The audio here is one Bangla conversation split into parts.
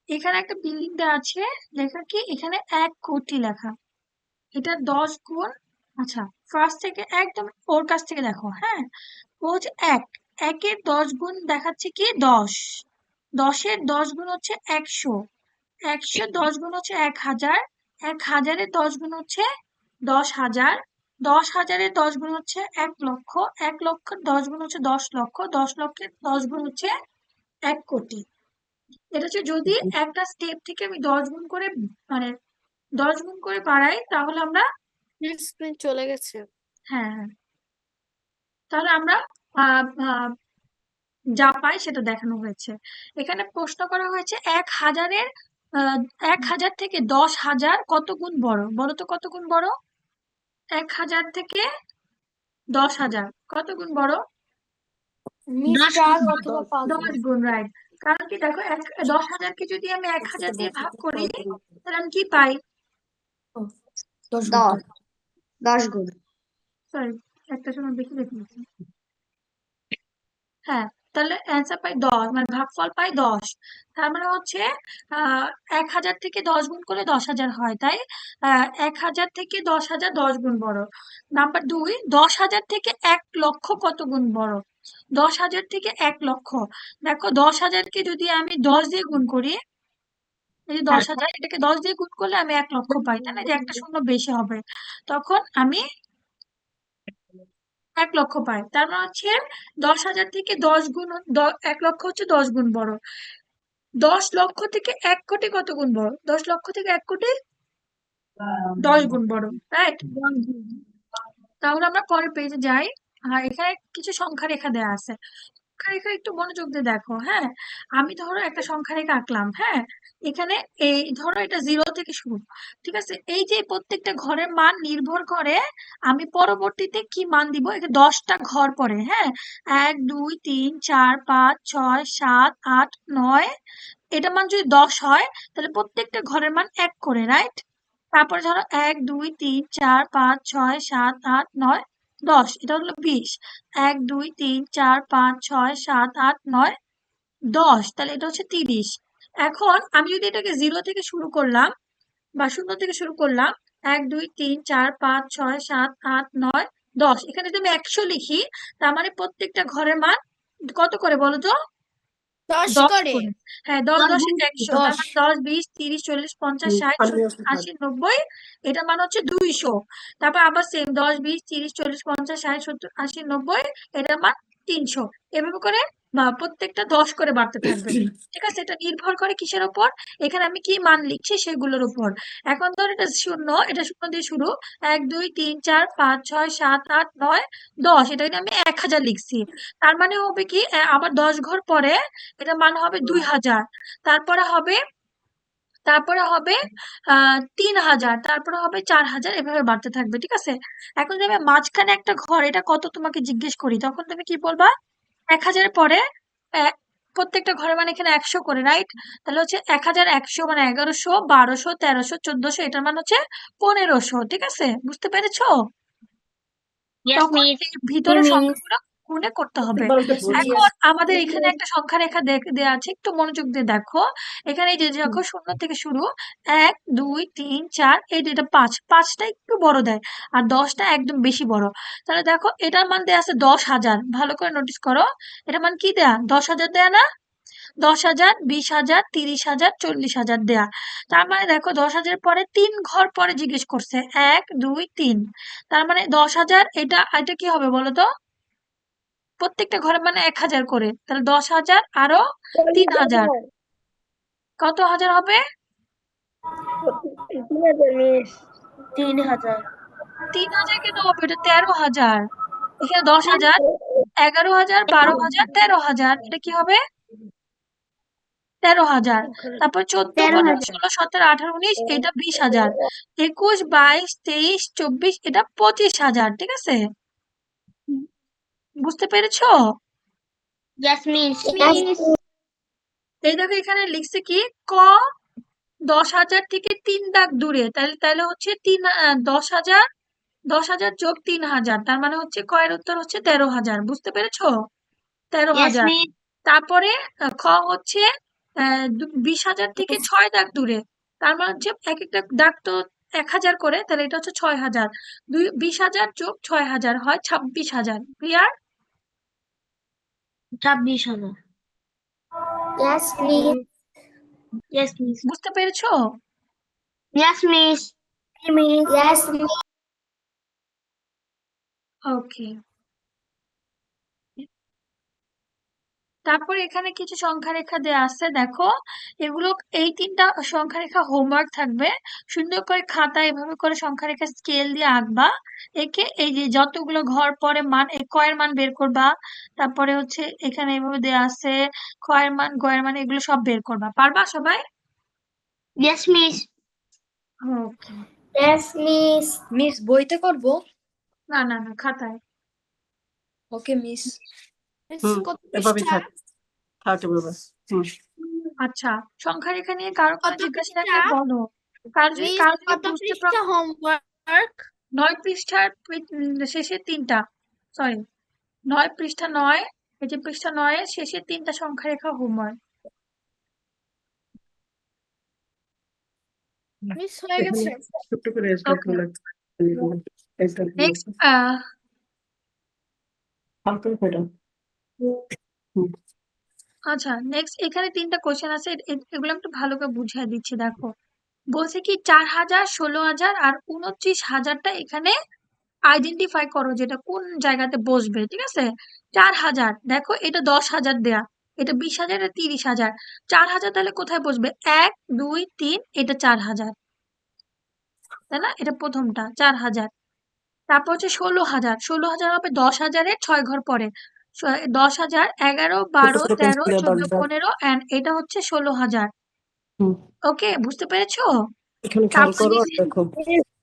এখানে একটা বিল্ডিং দেওয়া আছে, লেখা কি এখানে 1 কোটি লেখা। এটা 10 গুণ। আচ্ছা, ফার্স্ট থেকে একদম ওর কাছ থেকে দেখো, হ্যাঁ। ও হচ্ছে একের 10 গুণ দেখাচ্ছে কি 10, 10-এর 10 গুণ হচ্ছে 100, 100-র 10 গুণ হচ্ছে 1000, 1000-এর 10 গুণ হচ্ছে 10,000, 10,000-এর 10 গুণ হচ্ছে 1 লক্ষ, 1 লক্ষের 10 গুণ হচ্ছে 10 লক্ষ, 10 লক্ষের 10 গুণ হচ্ছে 1 কোটি। এটা হচ্ছে যদি একটা স্টেপ থেকে আমি 10 গুণ করে, মানে 10 গুণ করে বাড়াই, তাহলে আমরা, স্ক্রিন চলে গেছে। হ্যাঁ হ্যাঁ, তাহলে আমরা আহ, আহ, যা পাই সেটা দেখানো হয়েছে। এখানে প্রশ্ন করা হয়েছে 1,000-এর 1,000 থেকে 10,000 কত গুণ বড়, বলো তো কত গুণ বড়? 1,000 থেকে 10,000 কত গুণ বড়? মিস 4 অথবা 5 10 গুণ। গুণ, রাইট। কারণ কি দেখো, 10,000-কে যদি আমি 1,000 দিয়ে ভাগ করি, তাহলে আমি কি পাই? 10 10 10 গুণ। সরি, একটা সময় বেশি দেখে নিচ্ছি। হ্যাঁ, তাহলে অ্যান্সার পাই 10, মানে ভাগফল পাই 10। তার মানে হচ্ছে আহ 1,000 থেকে 10 গুণ করলে 10,000 হয়, তাই 1,000 থেকে 10,000 10 গুণ বড়। নাম্বার 2, 10,000 থেকে 1 লক্ষ কত গুণ বড়? 10,000 থেকে 1 লক্ষ, দেখো 10,000-কে যদি আমি 10 দিয়ে গুণ করি, এই যে 10,000, এটাকে 10 দিয়ে গুণ করলে আমি 1 লক্ষ পাই, তাই না? যে একটা শূন্য বেশি হবে, তখন আমি 1 লক্ষ পাই। তার মানে হচ্ছে 10,000 থেকে 10 গুণ, 1 লক্ষ হচ্ছে 10 গুণ বড়। 10 লক্ষ থেকে 1 কোটি কত গুণ বড়? 10 লক্ষ থেকে 1 কোটি 10 গুণ বড়, রাইট? তাহলে আমরা পরের পেজে যাই। আর এখানে কিছু সংখ্যা রেখা দেয়া আছে, সংখ্যা রেখা একটু মনোযোগ দিয়ে দেখো, হ্যাঁ। আমি ধরো একটা সংখ্যা রেখা আঁকলাম, হ্যাঁ। এখানে এই ধরো এটা 0 থেকে শুরু, ঠিক আছে। এই যে প্রত্যেকটা ঘরের মান নির্ভর করে আমি পরবর্তীতে কি মান দিব। এখানে 10টা ঘর পড়ে, হ্যাঁ। 1 2 3 4 5 6 7 8 9, এটা মান যদি 10 হয়, তাহলে প্রত্যেকটা ঘরের মান 1 করে, রাইট? তারপরে ধরো 1 2 3 4 5 6 7 8 9 10, এটা হলো 20। 1 2 3 4 5 6 7 8 9 10, তাহলে এটা হচ্ছে 30। এখন আমি যদি এটাকে 0 থেকে শুরু করলাম বা 0 থেকে শুরু করলাম, 1 2 3 4 5 6 7 8 9 10, এখানে যদি আমি 100 লিখি, তার মানে প্রত্যেকটা ঘরের মান কত করে বলো তো? 10 10 করে। করে। হ্যাঁ, 10 10 100, তার 10। মানে 10 20 30 40 50 60 70 80 90, এটার মান হচ্ছে 200। তারপর আবার সেম 10 20 30 40 50 60 70 80 90, এটার মান 300। এভাবে করে প্রত্যেকটা 10 করে বাড়তে থাকবে, ঠিক আছে। এটা নির্ভর করে কিসের উপর? এখানে আমি কি মান লিখছি সেগুলোর উপর। এখন ধর এটা শূন্য, এটা শূন্য দিয়ে শুরু, 1 2 3 4 5 6 7 8 9 10, এটা আমি 1,000 লিখছি। তার মানে হবে কি, আবার 10 ঘর পরে এটার মান হবে 2,000, তারপরে হবে, তারপরে হবে 3,000, তারপরে হবে 4,000, এভাবে বাড়তে থাকবে, ঠিক আছে। এখন যদি আমি মাঝখানে একটা ঘর, এটা কত তোমাকে জিজ্ঞেস করি, তখন তুমি কি বলবা? 1,000 পরে আহ, প্রত্যেকটা ঘরে মানে এখানে 100 করে, রাইট? তাহলে হচ্ছে 1,100 মানে 1100 1200 1300 1400, এটার মান হচ্ছে 1500, ঠিক আছে, বুঝতে পেরেছো? Yes, তখন miss. এই ভিতরের সংখ্যাগুলো গুণে করতে হবে। এখন Yes. আমাদের এখানে একটা সংখ্যা রেখা দেয়া আছে, একটু মনোযোগ দিয়ে দেখো। এখানে এই যে দেখো 0 থেকে শুরু, 1 2 3 4, এই যে এটা 5, 5টা একটু বড় দেয়, আর 10টা একদম বেশি বড়। তাহলে দেখো এটার মান দেয়া আছে 10,000, ভালো করে নোটিস করো। এটার মান কি দেয়া? 10,000 দেয়া না? 10,000 20,000 30,000 40,000 দেয়া। তার মানে দেখো 10,000 পরে 3 ঘর পরে জিজ্ঞেস করছে, 1 2 3, তার মানে 10,000, এটা এটা কি হবে বলো তো? প্রত্যেকটা ঘরে মানে 1,000 করে, তাহলে 10,000 আরো 3,000, কত হাজার হবে? 3,000। 3,000 কেন হবে? এটা 13,000। এখানে 10,000 11,000 12,000 13,000, এটা কি হবে? 13,000। তারপর 14 15 16 17 18 19, এটা 20,000। 21 22 23 24, এটা 25,000, ঠিক আছে। বুঝতে পেরেছো? Yes, miss. এই দেখো এখানে লিখছে কি, ক 10,000 থেকে 3 দাগ দূরে, তাহলে তাহলে হচ্ছে 10,000, 10,000 যোগ 3,000, তার মানে হচ্ছে কয়ের উত্তর হচ্ছে 13,000, বুঝতে পেরেছো? Yes, 13,000। miss. তারপরে খ হচ্ছে 20,000 থেকে 6 দাগ দূরে, তার মানে হচ্ছে এক একটা দাগ তো 1,000 করে, তাহলে এটা হচ্ছে 6,000, 20,000 যোগ 6,000 হয় 26,000। Clear? 26,000। Yes, please. Yes, miss. বুঝতে পেরেছো? Yes, miss. Yes, miss. ওকে, তারপর এখানে কিছু সংখ্যা রেখা দেওয়া আছে, দেখো এগুলো, এই 3টা সংখ্যা রেখা হোমওয়ার্ক থাকবে। সুন্দর করে খাতায় এভাবে করে সংখ্যা রেখা স্কেল দিয়ে আঁকবা, একে এই যে যতগুলো ঘর পরে মান, এই কয়ের মান বের করবা। তারপরে হচ্ছে এখানে এভাবে দেওয়া আছে ক্ষয়ের মান, গয়ের মান, এগুলো সব বের করবা। পারবা সবাই? Yes, miss. ওকে, Yes, miss. মিস বইতে করব? না না না, খাতায়। ওকে মিস। Miss, হুম কত এভাবেই পৃষ্ঠা? থাক এভাবে। হুম আচ্ছা, সংখ্যা রেখা নিয়ে কারো কোনো কত জিজ্ঞাসা পৃষ্ঠা? থাকলে বলো। মিস, কারো যদি কত বুঝতে পৃষ্ঠা হোমওয়ার্ক? 9 পৃষ্ঠার শেষে 3টা, সরি 9 পৃষ্ঠা 9, এই যে পৃষ্ঠা 9 এর শেষে 3টা সংখ্যা রেখা হোমওয়ার্ক। মিস হয়ে এখানে গেছে। ছোট্ট করে ওকে, নেক্সট, হালকা করে হুম আচ্ছা নেক্সট এখানে 3টা কোশ্চেন আছে, এগুলো একটু ভালো করে বুঝিয়ে দিচ্ছি। দেখো বলছে কি 4,000, 16,000 আর 29,000টা এখানে আইডেন্টিফাই করো যেটা কোন জায়গাতে বসবে। ঠিক আছে, 4,000, দেখো এটা 10,000 দেয়া, এটা 20,000, এটা 30,000, 4,000 তাহলে কোথায় বসবে? 1 2 3, এটা 4,000, তাই না? এটা প্রথমটা 4,000। তারপর হচ্ছে 16,000, 16,000 হবে 10,000-এর 6 ঘর পরে, 10,000, 11 ছোট 12 করে 13 পেন্সিল দিয়ে দাগ 14 দাও। 15 অ্যান্ড এটা হচ্ছে 16,000। হুম ওকে, বুঝতে পেরেছো? এখানে খেয়াল তারপরে করো আর দিয়েছে, দেখো।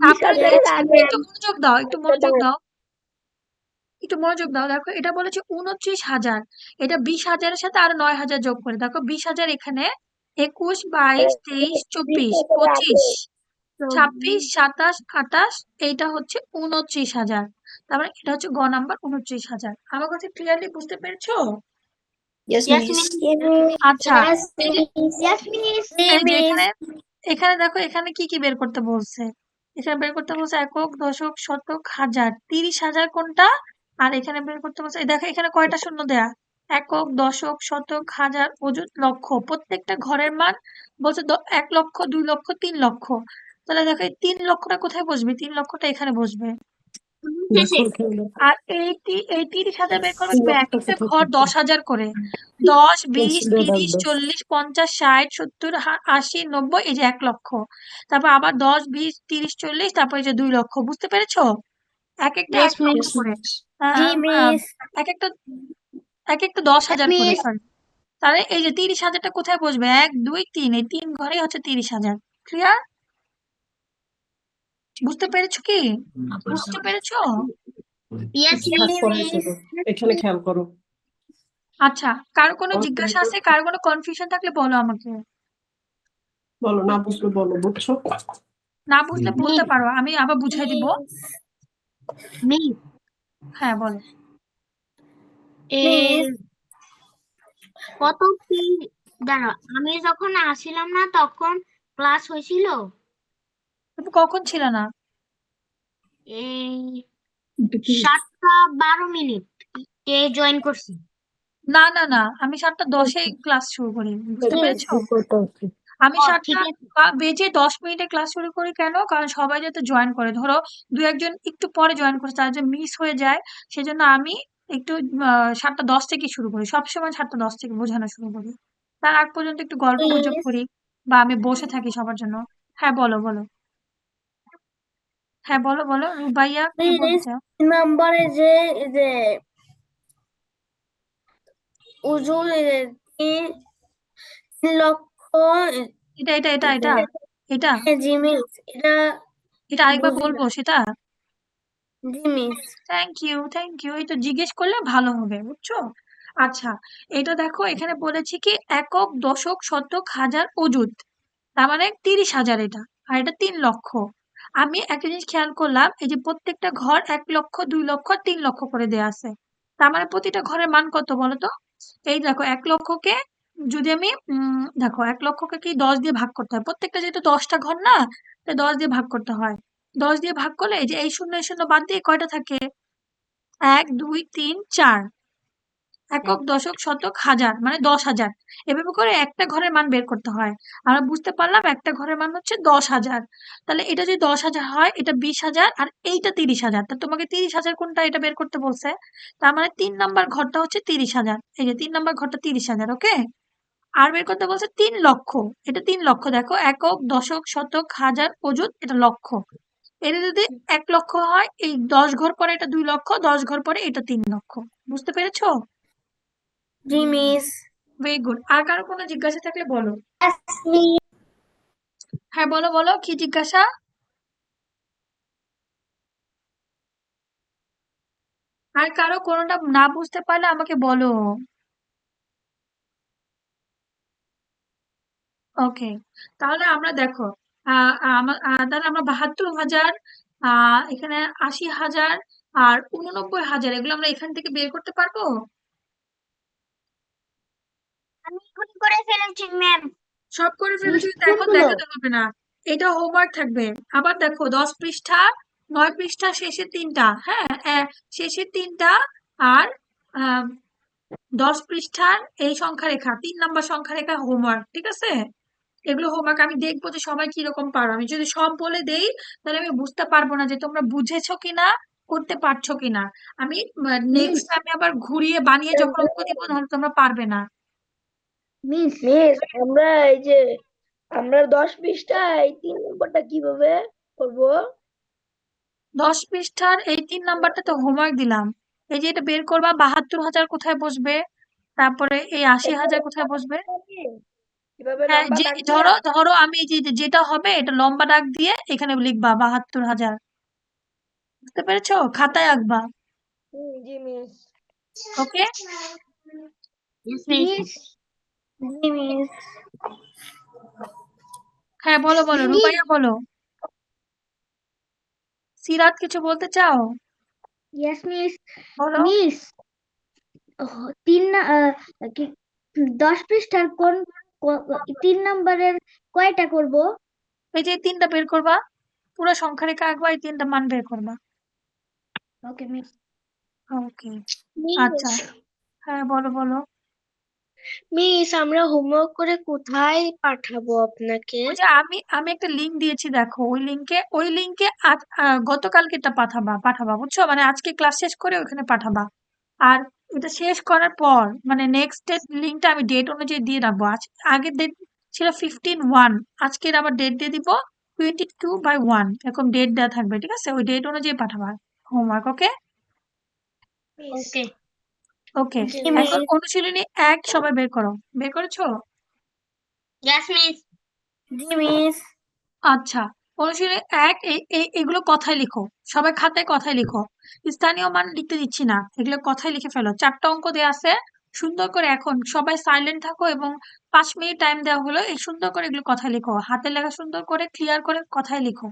তারপরে বিশ দিয়েছে, হাজার একটু মনোযোগ দাও, একটু মনোযোগ দাও, একটু মনোযোগ দাও। দেখো এটা বলেছে 29,000, এটা 20,000-এর সাথে আরো 9,000 যোগ করে, দেখো 20,000 এখানে 21 22 23 24 25 26 27 28, এইটা হচ্ছে 29,000। তারপরে এটা হচ্ছে গ নাম্বার 29,000। আমার কথা ক্লিয়ারলি বুঝতে পেরেছো? Yes Yes, miss. miss. আচ্ছা, Yes, এই যে miss. Yes, miss. এই যে Miss. এখানে, এখানে দেখো এখানে কি কি বের করতে বলছে। এখানে বের করতে বলছে একক, দশক, শতক, হাজার, 30,000 কোনটা, আর এখানে বের করতে বলছে, এই দেখো এখানে কয়টা শূন্য দেয়া, একক, দশক, শতক, হাজার, অযুত, লক্ষ, প্রত্যেকটা ঘরের মান বলছে 1 লক্ষ, 2 লক্ষ, 3 লক্ষ। তাহলে দেখো এই 3 লক্ষটা কোথায় বসবে? 3 লক্ষটা এখানে বসবে। Yes, দেখো এখানে আর এই 30,000 বের করবে তিন কিভাবে? এক লক্ষটা একটা কোথায় ঘর থাকবে? 10,000 করে, 10 20 পেন্সিল দিয়ে দাগ 30 দাও। 40 50 60 70 80 90, এই যে 1 লক্ষ। তারপর আবার 10 20 30 40, তারপর এই যে 2 লক্ষ। বুঝতে পেরেছো? এক একটা yes, 1 লক্ষ miss. ইয়েস করে, মিস। জি, আহ, আহ, মিস। এক একটা Yes, 10,000 করে, miss. সরি। তাহলে এই যে 30,000টা কোথায় বসবে? 1 2 3, এই 3 ঘরেই হচ্ছে 30,000। ক্লিয়ার? বুঝতে পেরেছো কি? বুঝতে পেরেছো? Yes, একটু থাক, miss. পরে করো। এখানে খেয়াল করো। আচ্ছা, কারো কোনো পরে জিজ্ঞাসা করো। আছে? কারো কোনো কনফিউশন থাকলে বলো আমাকে। বলো, না বুঝলে বলো, বুঝছো? না বুঝলে বলতে Miss. পারো, আমি আবার বুঝাই দিব। Miss. হ্যাঁ বলো। এর মিস, কত কি দাঁড়া, আমি যখন আসিলাম না তখন ক্লাস হয়েছিল তুমি কখন ছিল না? এই 7:12 এ জয়েন করছি। না না না, আমি 7:10-এ ক্লাস শুরু করি। বুঝতে মিস। পেরেছো? আমি ও 7টা ঠিক আছে। বেজে 10 মিনিটে ক্লাস শুরু করি। কেন? কারণ সবাই যাতে জয়েন করে। ধরো দু একজন একটু পরে জয়েন করে, তার যে মিস হয়ে যায়, সেজন্য আমি একটু 7:10 থেকে শুরু করি। সবসময় 7:10 থেকে বোঝানো শুরু করি। তার আগ পর্যন্ত একটু গল্প গুজব মিস, করি, বা আমি বসে থাকি সবার জন্য। হ্যাঁ বলো বলো। হ্যাঁ বলো বলো, রুবাইয়া কি বলতে মিস। চাও? নম্বরে যে উজুর 3 লক্ষ, এটা এটা এটা এটা এটা হ্যাঁ জি মিস, এটা এটা আরেকবার বুঝি না। বলবো সেটা? জি miss. Thank you thank you, এটা জিজ্ঞেস করলে ভালো হবে, বুঝছো? আচ্ছা, এটা দেখো এখানে বলেছি কি একক, দশক, শতক, হাজার, অযুত, তার মানে 30,000 এটা, আর এটা 3 লক্ষ। আমি একটা জিনিস খেয়াল করলাম, এই যে প্রত্যেকটা ঘর 1 লক্ষ, 2 লক্ষ, 3 লক্ষ করে দেয়া আছে। তার মানে প্রতিটা ঘরের মান কত বলো তো? এই দেখো 1 লক্ষকে যদি আমি দেখো 1 লক্ষকে কি 10 দিয়ে ভাগ করতে হয়, প্রত্যেকটা যেহেতু 10টা ঘর না, তাই 10 দিয়ে ভাগ করতে হয়। 10 দিয়ে ভাগ করলে এই যে এই শূন্য বাদ দিয়ে কয়টা থাকে? 1 2 3 4 একক, দশক, শতক, হাজার, মানে 10,000। এভাবে করে একটা ঘরের মান বের করতে হয়। আমরা বুঝতে পারলাম একটা ঘরের মান হচ্ছে 10,000। তাহলে এটা যদি 10,000 হয়, এটা 20,000, আর এইটা 30,000। তা তোমাকে 30,000 কোনটা এটা বের করতে বলছে। তার মানে 3 নাম্বার ঘরটা হচ্ছে 30,000। এই যে 3 নাম্বার ঘরটা 30,000, ওকে। আর বের করতে বলছে 3 লক্ষ। এটা 3 লক্ষ, দেখো একক, দশক, শতক, হাজার, অযুত, এটা লক্ষ। এটা যদি 1 লক্ষ হয়, এই 10 ঘর পরে এটা 2 লক্ষ, 10 ঘর পরে এটা 3 লক্ষ। বুঝতে পেরেছো? জি মিস। Very good. আর কারো কোনো জিজ্ঞাসা থাকলে বলো। Yes, miss. হ্যাঁ, বলো বলো, কি জিজ্ঞাসা? আর কারো কোনোটা না বুঝতে পারলে আমাকে বলো। ওকে, তাহলে আমরা দেখো, তাহলে আমরা 72,000, এখানে 80,000 আর 89,000, এগুলো আমরা এখান থেকে বের করতে পারবো। আমি এখনই করে ফেলেছি ম্যাম। সব করে ফেলেছি কিন্তু এখন কোনগুলো? দেখাতে হবে না, এটা হোমওয়ার্ক থাকবে। আবার দেখো 10 পৃষ্ঠা, 9 পৃষ্ঠা, শেষের 3টা, হ্যাঁ, শেষের 3টা, আর 10 পৃষ্ঠার এই সংখ্যা রেখা, 3 নাম্বার সংখ্যা রেখা হোমওয়ার্ক, ঠিক আছে? এগুলো হোমওয়ার্ক আমি দেখবো যে সবাই কিরকম পারো। আমি যদি সব বলে দেই, তাহলে আমি বুঝতে পারবো না যে তোমরা বুঝেছো কিনা, করতে পারছো কিনা। আমি নেক্সট আমি আবার ঘুরিয়ে বানিয়ে যখন অঙ্ক দিব, তাহলে তোমরা পারবে না। মিস মিস আমরা এই যে আমরা 10 পৃষ্ঠায় এই 3 নম্বরটা কিভাবে করব? 10 পৃষ্ঠার এই 3 নাম্বারটা তো হোমওয়ার্ক দিলাম। এই যে এটা বের করবা, 72,000 কোথায় বসবে, তারপরে এই 80,000 কোথায় বসবে। কিভাবে হ্যাঁ, লম্বা যে দাগ দিয়া? ধরো ধরো আমি যেটা হবে এটা লম্বা দাগ দিয়ে এখানে লিখবা 72,000। বুঝতে পেরেছো? খাতায় আঁকবা। জি মিস। ওকে। Yes, miss. মিস জি মিস। হ্যাঁ, বলো বলো, রুবাইয়া বলো। সিরাত কিছু বলতে চাও? Yes miss. বলো। মিস 10 পৃষ্ঠার কোন 3 নম্বরের কয়টা করব? এই যে 3টা বের করবা, পুরো সংখ্যা রেখা আঁকবা, এই 3টা মান বের করবা। ওকে মিস। ওকে, মিস আচ্ছা। হ্যাঁ, বলো বলো। মিস আমরা হোমওয়ার্ক করে কোথায় পাঠাবো আপনাকে? ওই যে আমি আমি একটা লিংক দিয়েছি, দেখো ওই লিংকে গতকালকেটা পাঠাবা, বুঝছো? মানে আজকে ক্লাস শেষ করে ওখানে পাঠাবা। আর এটা শেষ করার পর মানে নেক্সট ডেট লিংকটা আমি ডেট অনুযায়ী দিয়ে রাখবো। আগের ডেট ছিল 15/1, আজকের আবার ডেট দিয়ে দিব 22/1, এরকম ডেট দেওয়া থাকবে, ঠিক আছে? ওই ডেট অনুযায়ী পাঠাবা হোমওয়ার্ক, ওকে। ওকে ওকে, জি এখন মিস। অনুশীলনী 1 সবাই বের করো। বের করেছো? Yes, miss. জি মিস। আচ্ছা, অনুশীলনী 1, এগুলো কথায় লিখো। সবাই খাতায় কথায় লিখো। স্থানীয় মান লিখতে দিচ্ছি না, এগুলো কথায় লিখে ফেলো। 4টা অঙ্ক দেওয়া আছে, সুন্দর করে এখন সবাই সাইলেন্ট থাকো এবং 5 মিনিট টাইম দেওয়া হলো, এই সুন্দর করে এগুলো কথায় লিখো। হাতের লেখা সুন্দর করে ক্লিয়ার করে কথায় লিখো।